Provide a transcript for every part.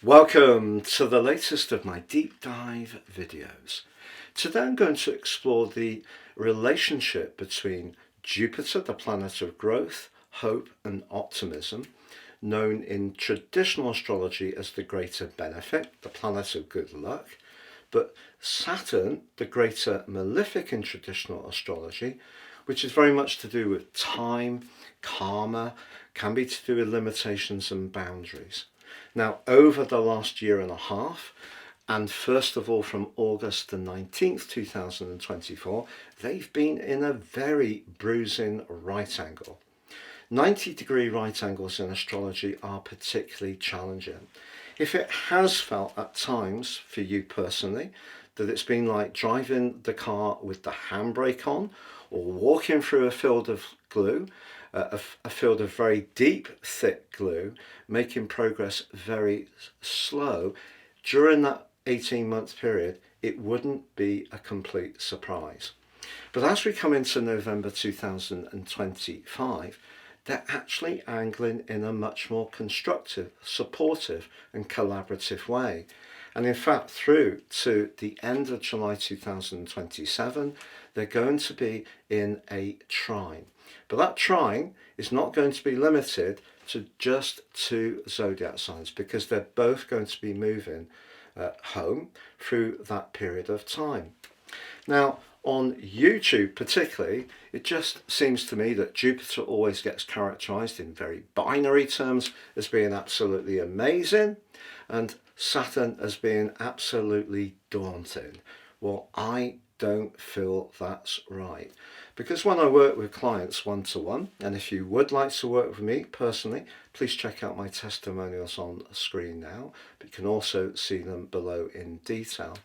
Welcome to the latest of my deep dive videos. Today I'm going to explore the relationship between Jupiter, the planet of growth, hope and optimism, known in traditional astrology as the greater benefic, the planet of good luck, but Saturn, the greater malefic in traditional astrology, which is very much to do with time, karma, can be to do with limitations and boundaries. Now, over the last year and a half, and first of all from August the 19th, 2024, they've been in a very bruising right angle. 90-degree right angles in astrology are particularly challenging. If it has felt at times for you personally that it's been like driving the car with the handbrake on or walking through a field of glue, a field of very deep, thick glue, making progress very slow, during that 18-month period, it wouldn't be a complete surprise. But as we come into November 2025, they're actually angling in a much more constructive, supportive and collaborative way. And in fact, through to the end of July 2027, they're going to be in a trine. But that trine is not going to be limited to just two zodiac signs, because they're both going to be moving home through that period of time. Now, on YouTube particularly, it just seems to me that Jupiter always gets characterized in very binary terms as being absolutely amazing and Saturn as being absolutely daunting. Well, I don't feel that's right, because when I work with clients one-to-one, and if you would like to work with me personally, please check out my testimonials on screen now, but you can also see them below in detail.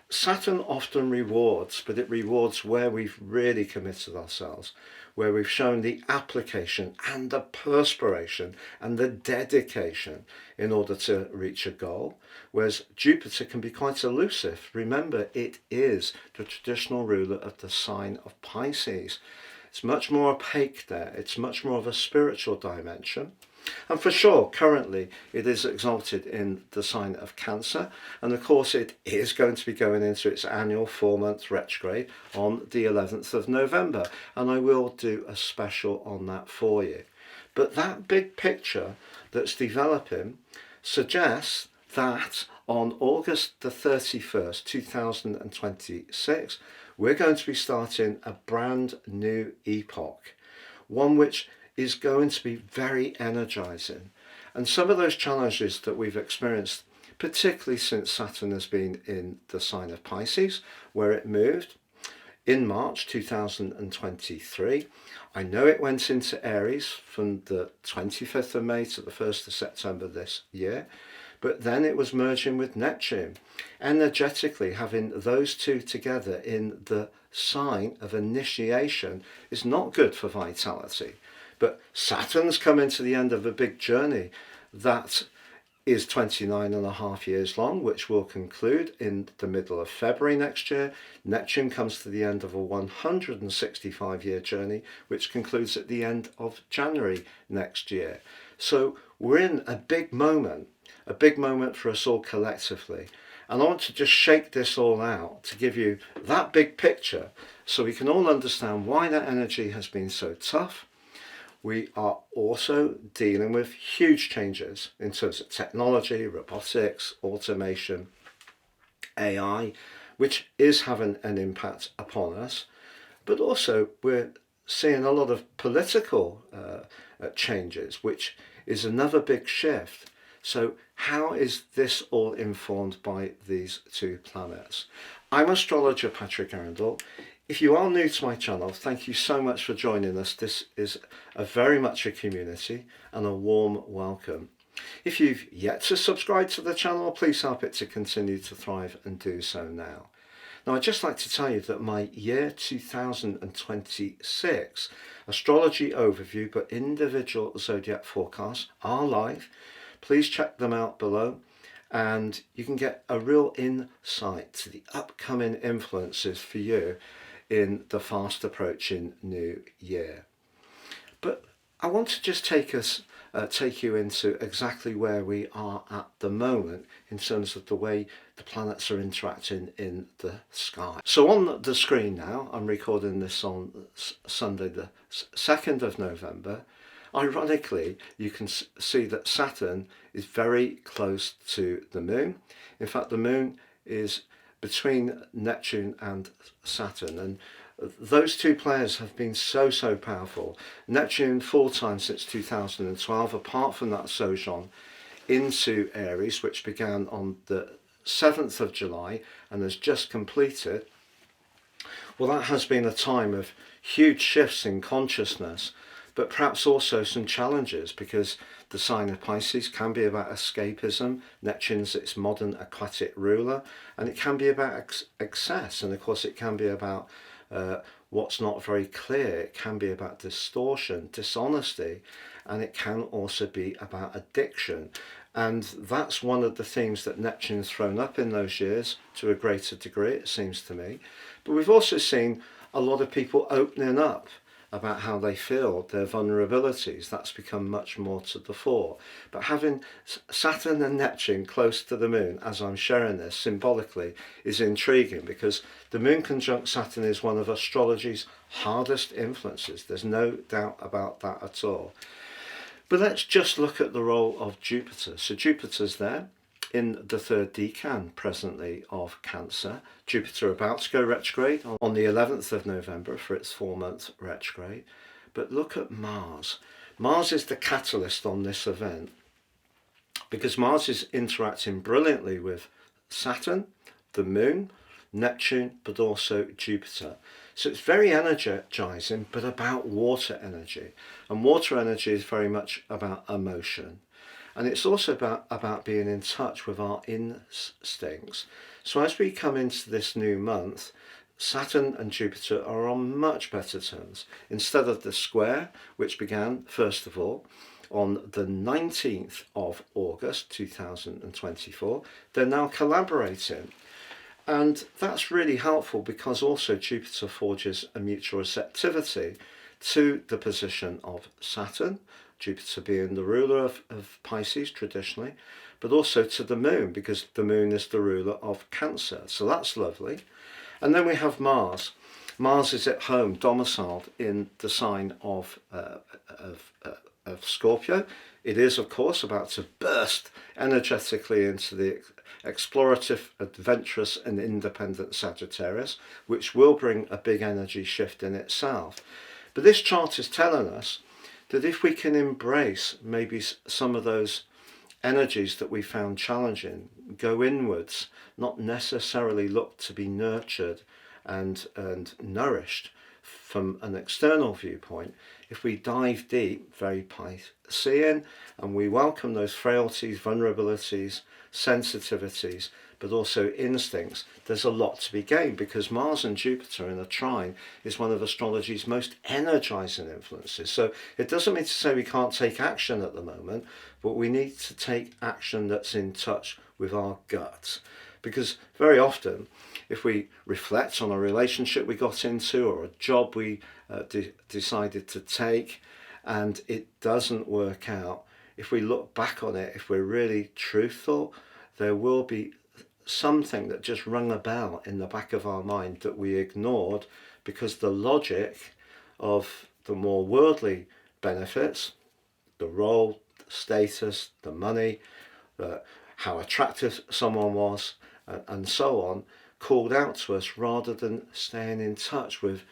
Saturn often rewards, but it rewards where we've really committed ourselves, where we've shown the application and the perspiration and the dedication in order to reach a goal, whereas Jupiter can be quite elusive. Remember, it is the traditional ruler of the sign of Pisces. It's much more opaque there. It's much more of a spiritual dimension. And for sure, currently it is exalted in the sign of Cancer, and of course it is going to be going into its annual 4-month retrograde on the 11th of November, and I will do a special on that for you. But that big picture that's developing suggests that on August the 31st, 2026, we're going to be starting a brand new epoch, one which is going to be very energizing. And some of those challenges that we've experienced, particularly since Saturn has been in the sign of Pisces, where it moved in March 2023. I know it went into Aries from the 25th of May to the 1st of September this year, but then it was merging with Neptune, energetically having those two together in the sign of initiation is not good for vitality. But Saturn's coming to the end of a big journey that is 29.5 years long, which will conclude in the middle of February next year. Neptune comes to the end of a 165-year journey, which concludes at the end of January next year. So we're in a big moment for us all collectively. And I want to just shake this all out to give you that big picture so we can all understand why that energy has been so tough. We are also dealing with huge changes in terms of technology, robotics, automation, AI, which is having an impact upon us. But also we're seeing a lot of political changes, which is another big shift. So how is this all informed by these two planets? I'm astrologer Patrick Arundell. If you are new to my channel, thank you so much for joining us. This is very much a community and a warm welcome. If you've yet to subscribe to the channel, please help it to continue to thrive and do so now. Now, I'd just like to tell you that my year 2026 astrology overview, but individual zodiac forecasts are live. Please check them out below, and you can get a real insight to the upcoming influences for you in the fast approaching new year. But I want to just take us take you into exactly where we are at the moment in terms of the way the planets are interacting in the sky. So on the screen now, I'm recording this on Sunday the 2nd of November. Ironically, you can see that Saturn is very close to the Moon. In fact, the Moon is between Neptune and Saturn, and those two players have been so powerful. Neptune 4 times since 2012, apart from that sojourn into Aries, which began on the 7th of July and has just completed. Well, that has been a time of huge shifts in consciousness, but perhaps also some challenges, because the sign of Pisces can be about escapism. Neptune's its modern aquatic ruler, and it can be about excess, and of course it can be about what's not very clear. It can be about distortion, dishonesty, and it can also be about addiction. And that's one of the themes that Neptune's thrown up in those years to a greater degree, it seems to me. But we've also seen a lot of people opening up about how they feel, their vulnerabilities. That's become much more to the fore. But having Saturn and Neptune close to the Moon, as I'm sharing this symbolically, is intriguing, because the Moon conjunct Saturn is one of astrology's hardest influences. There's no doubt about that at all. But let's just look at the role of Jupiter. So Jupiter's there in the third decan presently of Cancer. Jupiter about to go retrograde on the 11th of November for its 4-month retrograde. But look at Mars. Mars is the catalyst on this event, because Mars is interacting brilliantly with Saturn, the Moon, Neptune, but also Jupiter. So it's very energizing, but about water energy. And water energy is very much about emotion. And it's also about being in touch with our instincts. So as we come into this new month, Saturn and Jupiter are on much better terms. Instead of the square, which began, first of all, on the 19th of August 2024, they're now collaborating. And that's really helpful, because also Jupiter forges a mutual receptivity to the position of Saturn, Jupiter being the ruler of Pisces traditionally, but also to the Moon, because the Moon is the ruler of Cancer. So that's lovely. And then we have Mars. Mars is at home, domiciled in the sign of Scorpio. It is, of course, about to burst energetically into the explorative, adventurous and independent Sagittarius, which will bring a big energy shift in itself. But this chart is telling us that if we can embrace maybe some of those energies that we found challenging, go inwards, not necessarily look to be nurtured and nourished from an external viewpoint, if we dive deep, very Piscean, and we welcome those frailties, vulnerabilities, sensitivities, but also instincts, there's a lot to be gained, because Mars and Jupiter in a trine is one of astrology's most energizing influences. So it doesn't mean to say we can't take action at the moment, but we need to take action that's in touch with our guts. Because very often, if we reflect on a relationship we got into, or a job we decided to take, and it doesn't work out, if we look back on it, if we're really truthful, there will be something that just rung a bell in the back of our mind that we ignored, because the logic of the more worldly benefits, the role, the status, the money, how attractive someone was, and so on, called out to us, rather than staying in touch with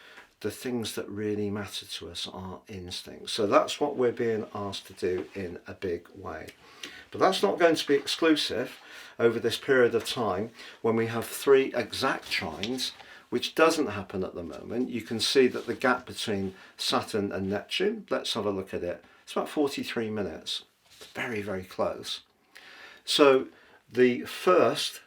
the things that really matter to us, our instincts. So that's what we're being asked to do in a big way. But that's not going to be exclusive over this period of time when we have 3 exact trines, which doesn't happen at the moment. You can see that the gap between Saturn and Neptune, let's have a look at it, it's about 43 minutes. It's very, very close. So the first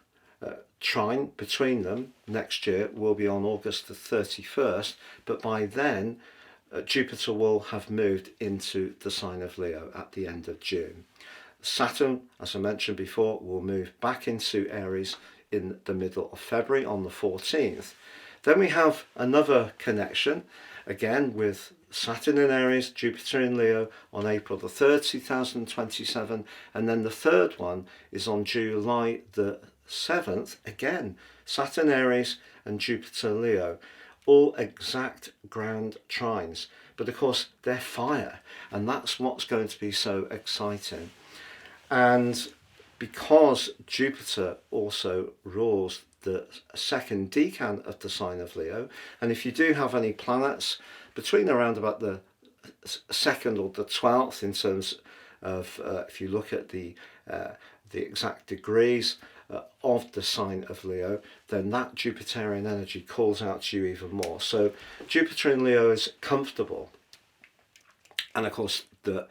trine between them next year will be on August the 31st, but by then Jupiter will have moved into the sign of Leo at the end of June. Saturn, as I mentioned before, will move back into Aries in the middle of February on the 14th. Then we have another connection, again with Saturn in Aries, Jupiter in Leo on April the 3rd, 2027. And then the third one is on July the 7th. Again, Saturn Aries and Jupiter Leo. All exact ground trines. But of course, they're fire. And that's what's going to be so exciting. And because Jupiter also rules the second decan of the sign of Leo, and if you do have any planets between around about the 2nd or the 12th in terms of, if you look at the exact degrees of the sign of Leo, then that Jupiterian energy calls out to you even more. So Jupiter in Leo is comfortable. And of course, the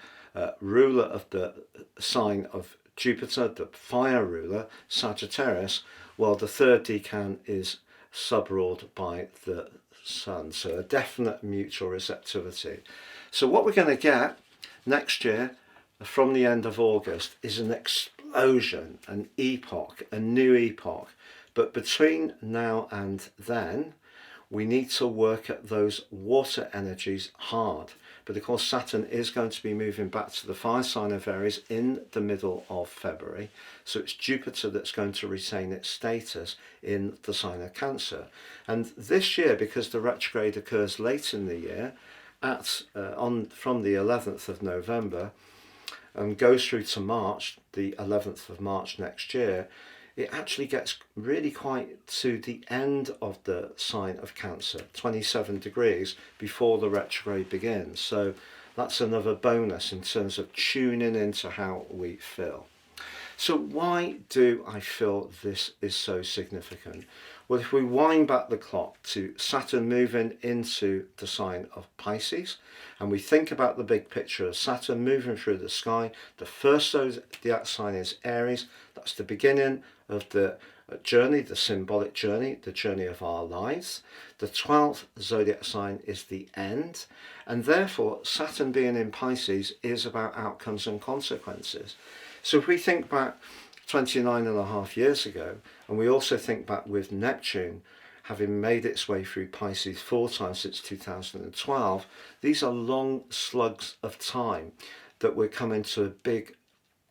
ruler of the sign of Jupiter, the fire ruler, Sagittarius, while the third decan is sub-ruled by the Sun. So a definite mutual receptivity. So what we're going to get next year from the end of August is an explosion, an epoch, a new epoch. But between now and then, we need to work at those water energies hard. But of course, Saturn is going to be moving back to the fire sign of Aries in the middle of February. So it's Jupiter that's going to retain its status in the sign of Cancer. And this year, because the retrograde occurs late in the year, from the 11th of November, and goes through to March, the 11th of March next year, it actually gets really quite to the end of the sign of Cancer, 27 degrees before the retrograde begins. So that's another bonus in terms of tuning into how we feel. So why do I feel this is so significant? Well, if we wind back the clock to Saturn moving into the sign of Pisces, and we think about the big picture of Saturn moving through the sky, the first zodiac sign is Aries. That's the beginning of the journey, the symbolic journey, the journey of our lives. The 12th zodiac sign is the end, and therefore Saturn being in Pisces is about outcomes and consequences. So if we think back 29 and a half years ago, and we also think back with Neptune having made its way through Pisces 4 times since 2012, these are long slugs of time that we're coming to a big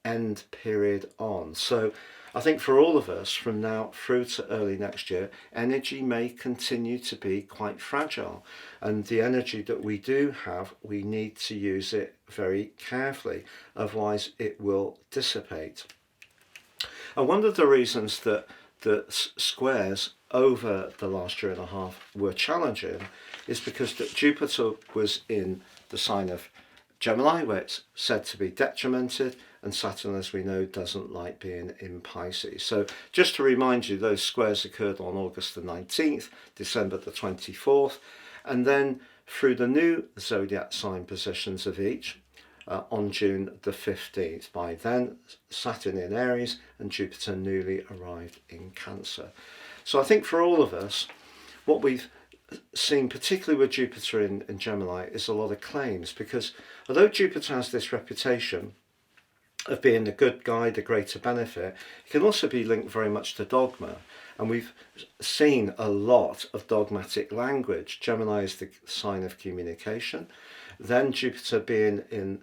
end period on. So I think for all of us from now through to early next year, energy may continue to be quite fragile. And the energy that we do have, we need to use it very carefully. Otherwise it will dissipate. And one of the reasons that the squares over the last year and a half were challenging is because that Jupiter was in the sign of Gemini, where it's said to be detrimented, and Saturn, as we know, doesn't like being in Pisces. So just to remind you, those squares occurred on August the 19th, December the 24th, and then through the new zodiac sign positions of each on June the 15th. By then, Saturn in Aries and Jupiter newly arrived in Cancer. So I think for all of us, what we've seen, particularly with Jupiter in Gemini, is a lot of claims, because although Jupiter has this reputation of being the good guy, the greater benefit, it can also be linked very much to dogma. And we've seen a lot of dogmatic language. Gemini is the sign of communication. Then Jupiter being in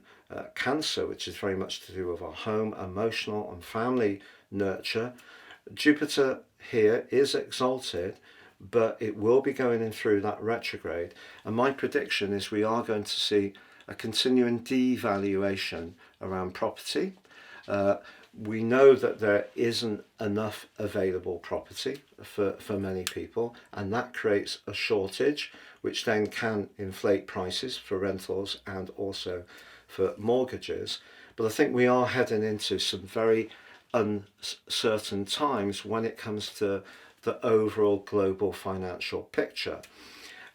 Cancer, which is very much to do with our home, emotional and family nurture. Jupiter here is exalted, but it will be going in through that retrograde. And my prediction is we are going to see a continuing devaluation around property. We know that there isn't enough available property for many people, and that creates a shortage, which then can inflate prices for rentals and also for mortgages. But I think we are heading into some very uncertain times when it comes to the overall global financial picture.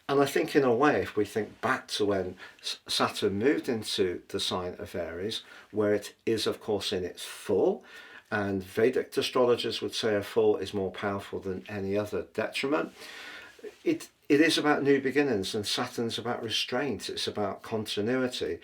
And I think in a way, if we think back to when Saturn moved into the sign of Aries, where it is of course in its full, and Vedic astrologers would say a full is more powerful than any other detriment, it is about new beginnings, and Saturn's about restraint, it's about continuity.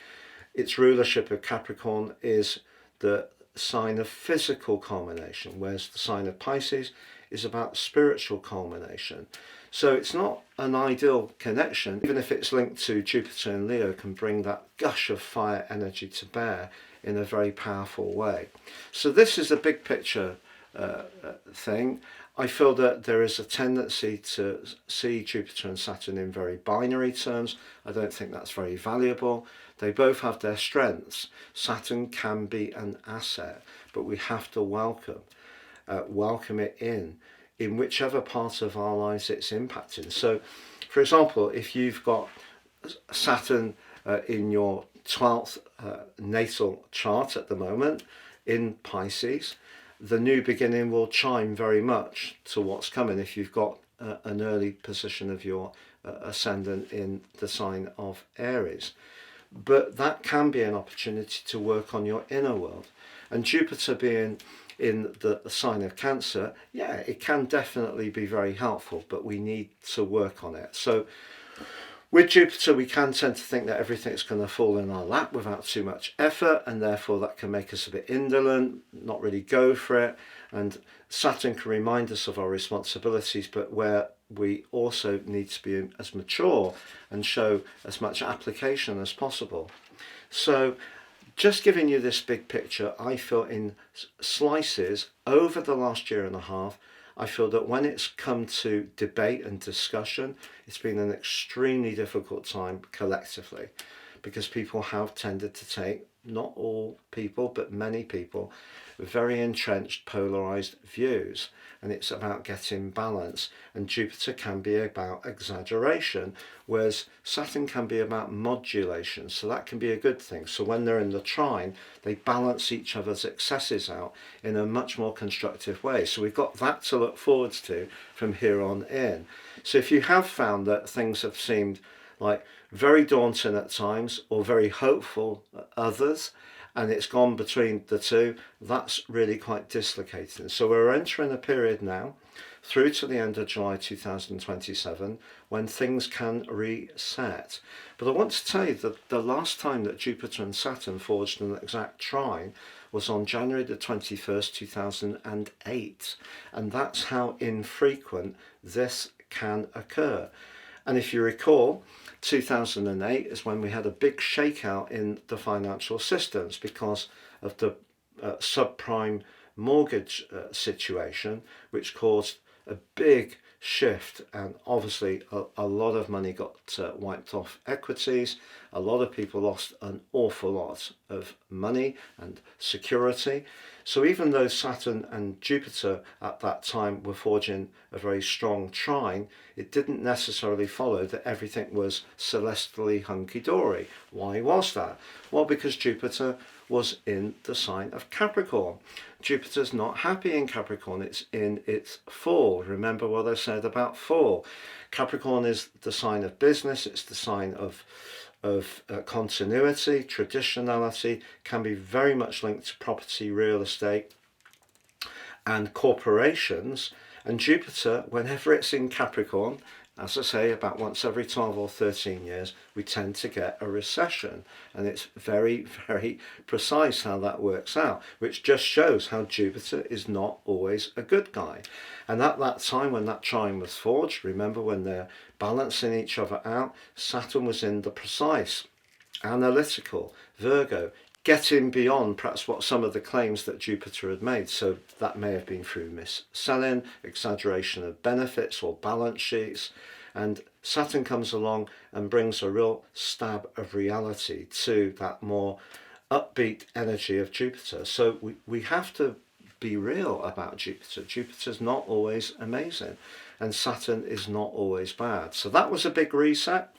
Its rulership of Capricorn is the sign of physical culmination, whereas the sign of Pisces is about spiritual culmination. So it's not an ideal connection, even if it's linked to Jupiter in Leo, can bring that gush of fire energy to bear in a very powerful way. So this is a big picture thing. I feel that there is a tendency to see Jupiter and Saturn in very binary terms. I don't think that's very valuable. They both have their strengths. Saturn can be an asset, but we have to welcome it in whichever part of our lives it's impacting. So, for example, if you've got Saturn in your 12th natal chart at the moment in Pisces, the new beginning will chime very much to what's coming if you've got an early position of your ascendant in the sign of Aries. But that can be an opportunity to work on your inner world. And Jupiter being in the sign of Cancer, yeah, it can definitely be very helpful, but we need to work on it. So with Jupiter, we can tend to think that everything's going to fall in our lap without too much effort, and therefore that can make us a bit indolent, not really go for it. And Saturn can remind us of our responsibilities, but where we also need to be as mature and show as much application as possible. So just giving you this big picture, I feel in slices over the last year and a half, I feel that when it's come to debate and discussion, it's been an extremely difficult time collectively, because people have tended to take, not all people, but many people, very entrenched, polarized views. And it's about getting balance. And Jupiter can be about exaggeration, whereas Saturn can be about modulation. So that can be a good thing. So when they're in the trine, they balance each other's excesses out in a much more constructive way. So we've got that to look forward to from here on in. So if you have found that things have seemed like very daunting at times or very hopeful at others, and it's gone between the two, that's really quite dislocating. So we're entering a period now through to the end of July 2027 when things can reset. But I want to tell you that the last time that Jupiter and Saturn forged an exact trine was on January the 21st, 2008. And that's how infrequent this can occur. And if you recall, 2008 is when we had a big shakeout in the financial systems because of the subprime mortgage situation, which caused a big shift, and obviously a lot of money got wiped off equities. A lot of people lost an awful lot of money and security. So even though Saturn and Jupiter at that time were forging a very strong trine, it didn't necessarily follow that everything was celestially hunky-dory. Why was that? Well, because Jupiter was in the sign of Capricorn. Jupiter's not happy in Capricorn, it's in its fall. Remember what I said about fall. Capricorn is the sign of business, it's the sign of continuity, traditionality, can be very much linked to property, real estate and corporations. And Jupiter, whenever it's in Capricorn, as I say, about once every 12 or 13 years, we tend to get a recession. And it's very, very precise how that works out, which just shows how Jupiter is not always a good guy. And at that time when that trine was forged, remember when they're balancing each other out, Saturn was in the precise, analytical, Virgo, getting beyond perhaps what some of the claims that Jupiter had made. So that may have been through mis-selling, exaggeration of benefits or balance sheets. And Saturn comes along and brings a real stab of reality to that more upbeat energy of Jupiter. So we have to be real about Jupiter. Jupiter's not always amazing, and Saturn is not always bad. So that was a big reset.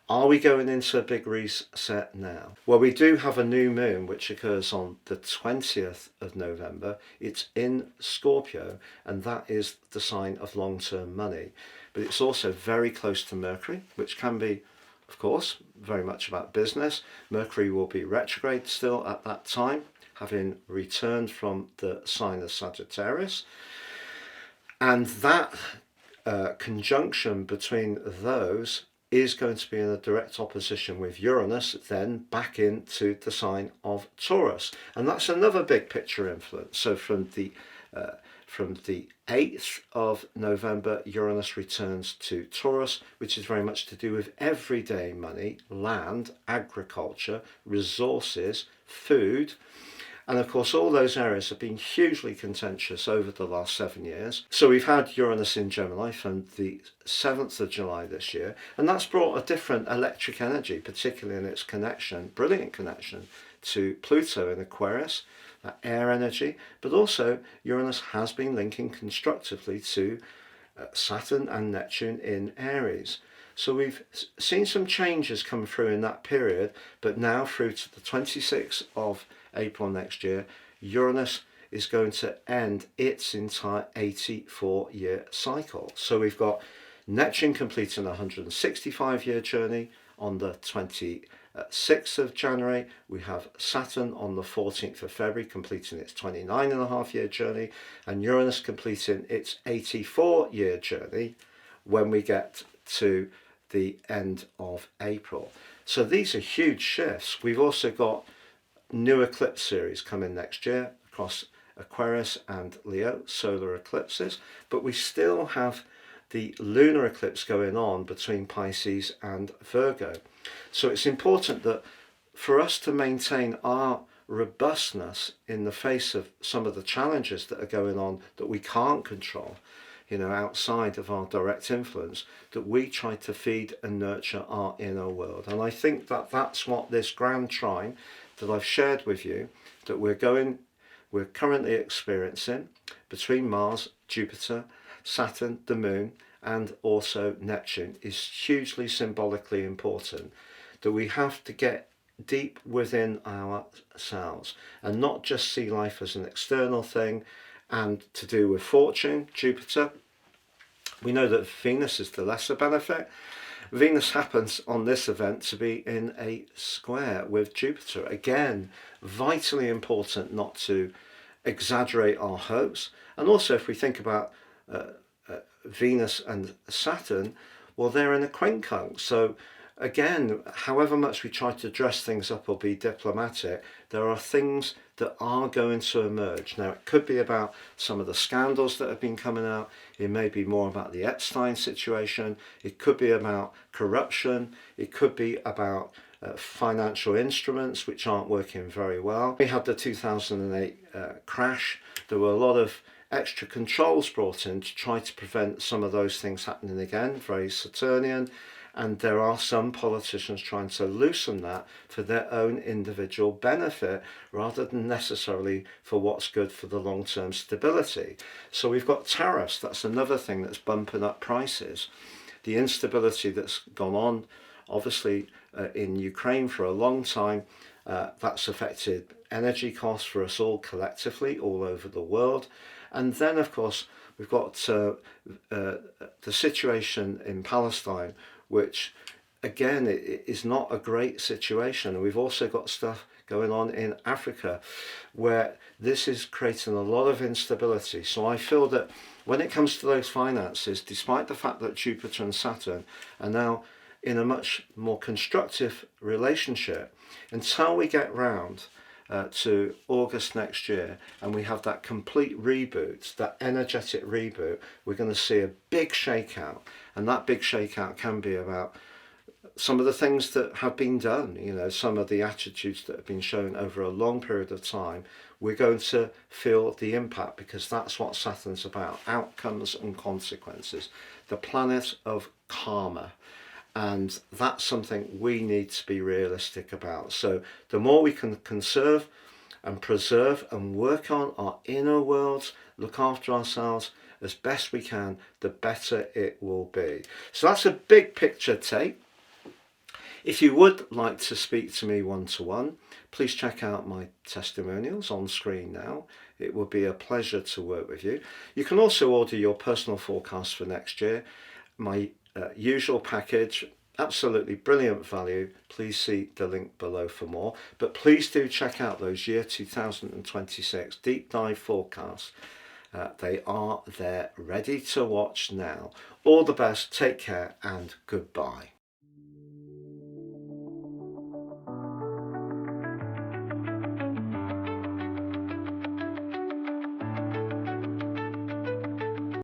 Are we going into a big reset now? Well, we do have a new moon which occurs on the 20th of November. It's in Scorpio, and that is the sign of long-term money. But it's also very close to Mercury, which can be, of course, very much about business. Mercury will be retrograde still at that time, having returned from the sign of Sagittarius. And that conjunction between those is going to be in a direct opposition with Uranus, then back into the sign of Taurus. And that's another big picture influence. So from the From the 8th of November, Uranus returns to Taurus, which is very much to do with everyday money, land, agriculture, resources, food. And of course, all those areas have been hugely contentious over the last 7 years. So we've had Uranus in Gemini from the 7th of July this year, and that's brought a different electric energy, particularly in its connection, brilliant connection to Pluto in Aquarius, that air energy, but also Uranus has been linking constructively to Saturn and Neptune in Aries. So we've seen some changes come through in that period, but now through to the 26th of April next year, Uranus is going to end its entire 84-year cycle. So we've got Neptune completing a 165-year journey on the 26th of January. We have Saturn on the 14th of February completing its 29.5-year journey, and Uranus completing its 84-year journey when we get to the end of April. So these are huge shifts. We've also got new eclipse series coming next year across Aquarius and Leo, solar eclipses, but we still have the lunar eclipse going on between Pisces and Virgo. So it's important that for us to maintain our robustness in the face of some of the challenges that are going on that we can't control, outside of our direct influence, that we try to feed and nurture our inner world. And I think that that's what this grand trine that I've shared with you, that we're currently experiencing between Mars, Jupiter, Saturn, the Moon, and also Neptune, is hugely symbolically important. That we have to get deep within ourselves and not just see life as an external thing and to do with fortune, Jupiter. We know that Venus is the lesser benefit. Venus happens on this event to be in a square with Jupiter. Again, vitally important not to exaggerate our hopes. And also, if we think about Venus and Saturn, well, they're in a quincunx. So again, however much we try to dress things up or be diplomatic, there are things that are going to emerge. Now, it could be about some of the scandals that have been coming out. It may be more about the Epstein situation. It could be about corruption. It could be about financial instruments which aren't working very well. We had the 2008 crash. There were a lot of extra controls brought in to try to prevent some of those things happening again, very Saturnian. And there are some politicians trying to loosen that for their own individual benefit rather than necessarily for what's good for the long-term stability. So we've got tariffs. That's another thing that's bumping up prices. The instability that's gone on, obviously, in Ukraine for a long time, that's affected energy costs for us all collectively all over the world. And then, of course, we've got the situation in Palestine, which again is not a great situation. And we've also got stuff going on in Africa where this is creating a lot of instability. So I feel that when it comes to those finances, despite the fact that Jupiter and Saturn are now in a much more constructive relationship, until we get round to August next year and we have that complete reboot, that energetic reboot, we're going to see a big shakeout. And that big shakeout can be about some of the things that have been done, some of the attitudes that have been shown over a long period of time. We're going to feel the impact because that's what Saturn's about, outcomes and consequences, the planet of karma. And that's something we need to be realistic about. So the more we can conserve and preserve and work on our inner worlds, look after ourselves as best we can, the better it will be. So that's a big picture take. If you would like to speak to me one-to-one, please check out my testimonials on screen now. It will be a pleasure to work with you. You can also order your personal forecast for next year. My usual package, absolutely brilliant value. Please see the link below for more. But please do check out those year 2026 deep dive forecasts. They are there ready to watch now. All the best, take care and goodbye.